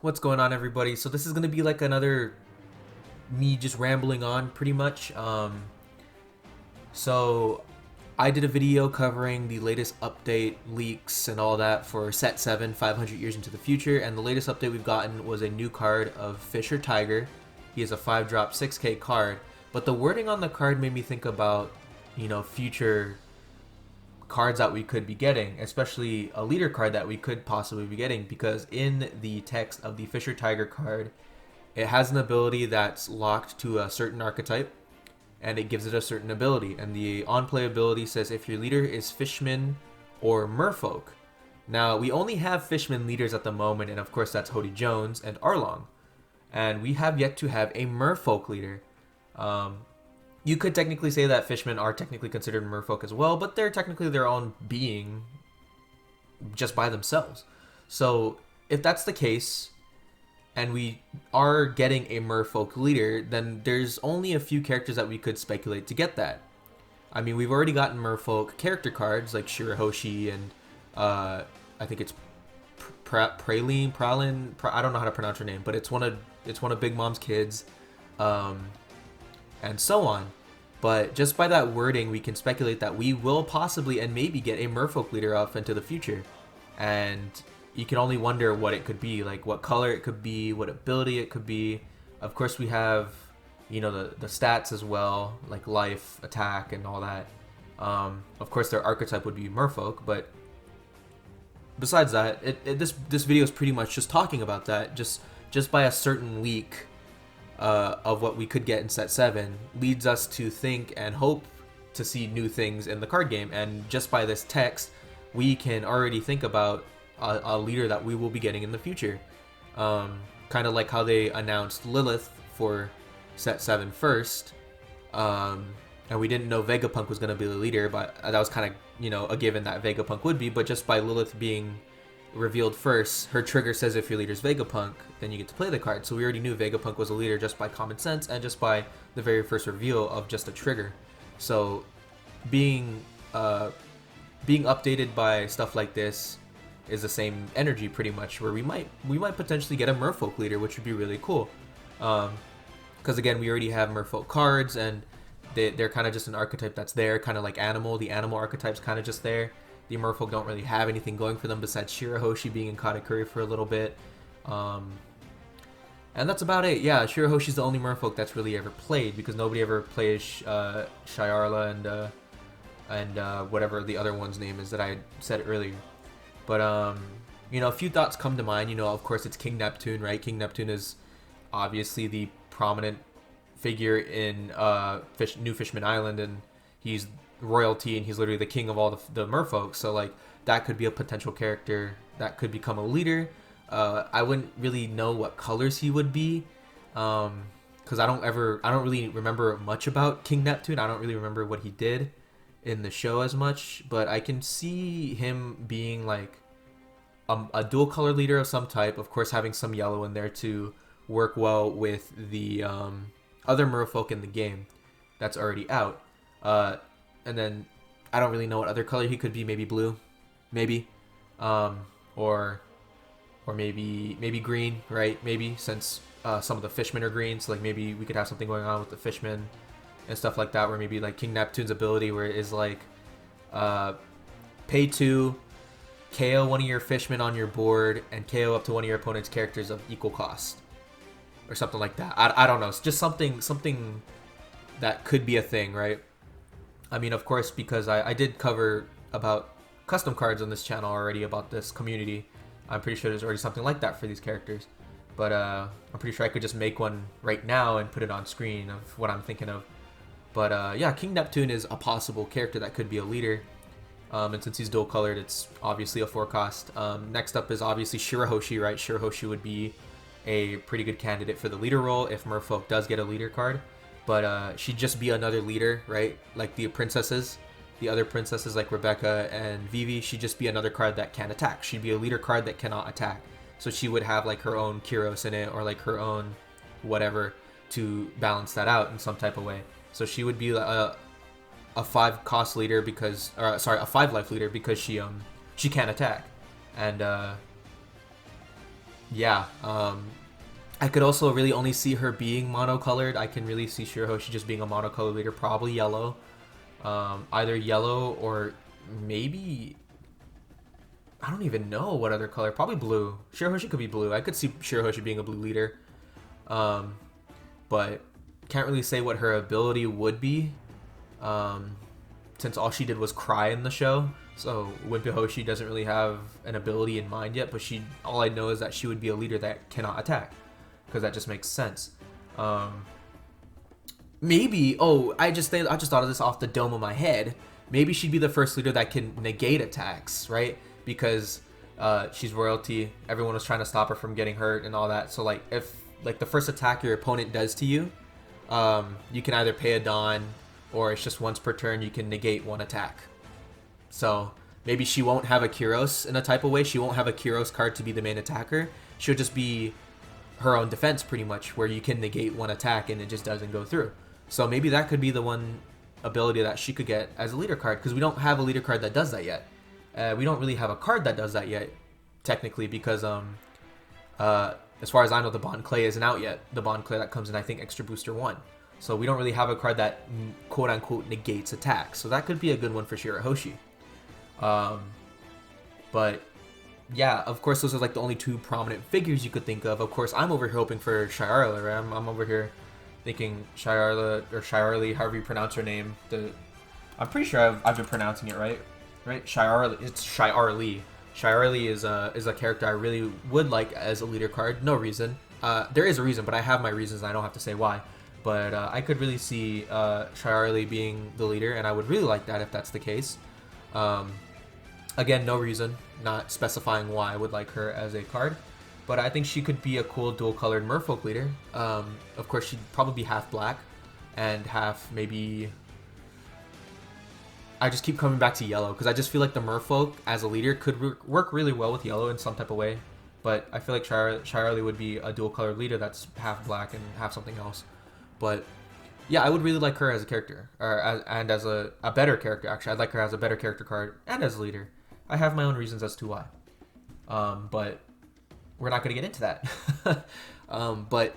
What's going on, everybody? So this is gonna be like another me just rambling on, pretty much. So I did a video covering the latest update, leaks, and all that for Set 7, 500 years into the future, and the latest update we've gotten was a new card of Fisher Tiger. He is a 5-drop 6k card, but the wording on the card made me think about, future cards that we could be getting, especially a leader card that we could possibly be getting, because in the text of the Fisher Tiger card, it has an ability that's locked to a certain archetype, and it gives it a certain ability. And the on-play ability says if your leader is Fishman or Merfolk. Now, we only have Fishman leaders at the moment, and of course that's Hody Jones and Arlong. And we have yet to have a Merfolk leader. You could technically say that Fishmen are technically considered Merfolk as well, but they're technically their own being just by themselves. So if that's the case, and we are getting a Merfolk leader, then there's only a few characters that we could speculate to get that. I mean, we've already gotten Merfolk character cards like Shirahoshi and I think it's Praline. I don't know how to pronounce her name, but it's one of Big Mom's kids, and so on. But just by that wording, we can speculate that we will possibly and maybe get a Merfolk leader off into the future, and you can only wonder what it could be, like what color it could be, what ability it could be. Of course, we have, the stats as well, like life, attack, and all that. Of course, their archetype would be Merfolk, but besides that, this video is pretty much just talking about that. Just by a certain leak of what we could get in Set 7 leads us to think and hope to see new things in the card game. And just by this text, we can already think about a leader that we will be getting in the future. Kind of like how they announced Lilith for Set 7 first. And we didn't know Vegapunk was going to be the leader, but that was kind of, a given that Vegapunk would be. But just by Lilith being revealed first, her trigger says if your leader's Vegapunk, then you get to play the card. So we already knew Vegapunk was a leader just by common sense and just by the very first reveal of just a trigger. So being updated by stuff like this is the same energy pretty much, where we might potentially get a Merfolk leader, which would be really cool. Because again, we already have Merfolk cards, and they're kind of just an archetype that's there, kind of like Animal. The Animal archetype's kind of just there. The Merfolk don't really have anything going for them besides Shirahoshi being in Katakuri for a little bit. And that's about it. Yeah, Shirahoshi's the only Merfolk that's really ever played, because nobody ever plays Shiarla and whatever the other one's name is that I said earlier. But, a few thoughts come to mind. Of course, it's King Neptune, right? King Neptune is obviously the prominent figure in New Fishman Island, and he's royalty, and he's literally the king of all the Merfolk. So like that could be a potential character that could become a leader. I wouldn't really know what colors he would be, because I don't really remember much about King Neptune. I don't really remember what he did in the show as much, but I can see him being like a dual color leader of some type, of course having some yellow in there to work well with the other Merfolk in the game that's already out. And then I don't really know what other color he could be. Maybe blue, maybe, or maybe green, right? Maybe, since some of the Fishmen are green, so like maybe we could have something going on with the Fishmen and stuff like that, where maybe like King Neptune's ability, where it is like pay 2, KO one of your Fishmen on your board, and KO up to one of your opponent's characters of equal cost, or something like that. I don't know. It's just something that could be a thing, right? I mean, of course, because I did cover about custom cards on this channel already, about this community. I'm pretty sure there's already something like that for these characters. But I'm pretty sure I could just make one right now and put it on screen of what I'm thinking of. But yeah, King Neptune is a possible character that could be a leader. And since he's dual colored, it's obviously a 4-cost. Next up is obviously Shirahoshi, right? Shirahoshi would be a pretty good candidate for the leader role if Merfolk does get a leader card. But she'd just be another leader, right? Like the princesses, the other princesses like Rebecca and Vivi, she'd just be another card that can attack. She'd be a leader card that cannot attack. So she would have like her own Kyros in it, or like her own whatever to balance that out in some type of way. So she would be a 5-cost leader because, or sorry, a 5-life leader because she can attack. And yeah, I could also really only see her being monocolored. I can really see Shirahoshi just being a monocolored leader, probably yellow. Either yellow or maybe I don't even know what other color. Probably blue. Shirahoshi could be blue. I could see Shirahoshi being a blue leader. Um, but can't really say what her ability would be. Um, since all she did was cry in the show. So Wimpy Hoshi doesn't really have an ability in mind yet, but all I know is that she would be a leader that cannot attack, because that just makes sense. Maybe I just thought of this off the dome of my head. Maybe she'd be the first leader that can negate attacks, right? Because she's royalty. Everyone was trying to stop her from getting hurt and all that. So like if like the first attack your opponent does to you, you can either pay a Dawn, or it's just once per turn you can negate one attack. So maybe she won't have a Kyros in a type of way. She won't have a Kyros card to be the main attacker. She'll just be her own defense pretty much, where you can negate one attack and it just doesn't go through. So maybe that could be the one ability that she could get as a leader card, because we don't have a leader card that does that yet. We don't really have a card that does that yet, technically, because as far as I know, the Bond Clay isn't out yet. The Bond Clay that comes in, I think, Extra Booster 1. So we don't really have a card that quote-unquote negates attacks. So that could be a good one for Shirahoshi. But yeah, of course, those are like the only two prominent figures you could think of. Of course, I'm over here hoping for Shiarla, right? I'm over here thinking Shiarla, or Shiarli, however you pronounce her name. I'm pretty sure I've been pronouncing it right? Shiarli, it's Shiarli. Shiarli is a character I really would like as a leader card. No reason. There is a reason, but I have my reasons and I don't have to say why. But I could really see Shiarli being the leader, and I would really like that if that's the case. Again, no reason, not specifying why I would like her as a card. But I think she could be a cool dual-colored Merfolk leader. Of course, she'd probably be half black and half maybe... I just keep coming back to yellow, because I just feel like the Merfolk as a leader could work really well with yellow in some type of way. But I feel like Shiarli would be a dual-colored leader that's half black and half something else. But yeah, I would really like her as a character, and as a better character, actually. I'd like her as a better character card and as a leader. I have my own reasons as to why. But we're not going to get into that. But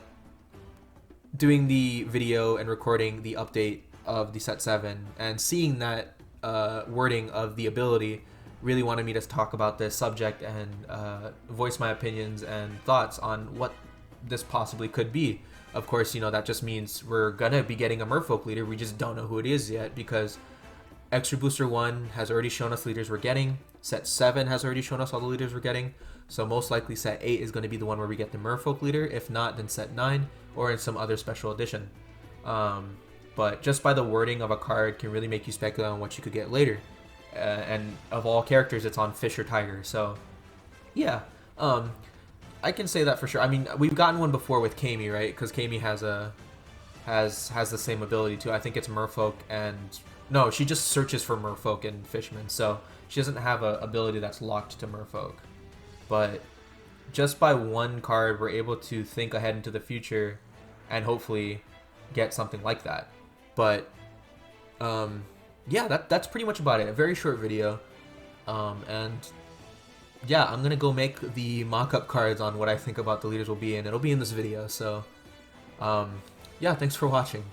doing the video and recording the update of the set 7 and seeing that wording of the ability really wanted me to talk about this subject and voice my opinions and thoughts on what this possibly could be. Of course, that just means we're gonna be getting a Merfolk leader. We just don't know who it is yet, because Extra Booster 1 has already shown us leaders we're getting. Set 7 has already shown us all the leaders we're getting. So most likely Set 8 is going to be the one where we get the Merfolk leader. If not, then Set 9 or in some other special edition. But just by the wording of a card can really make you speculate on what you could get later. And of all characters, it's on Fish or Tiger. So yeah, I can say that for sure. I mean, we've gotten one before with Kami, right? Because Kami has the same ability too. I think it's Merfolk and... No, she just searches for Merfolk and Fishman, so she doesn't have an ability that's locked to Merfolk. But just by one card, we're able to think ahead into the future and hopefully get something like that. But yeah, that's pretty much about it. A very short video. And yeah, I'm going to go make the mock-up cards on what I think about the leaders will be, and it'll be in this video. So yeah, thanks for watching.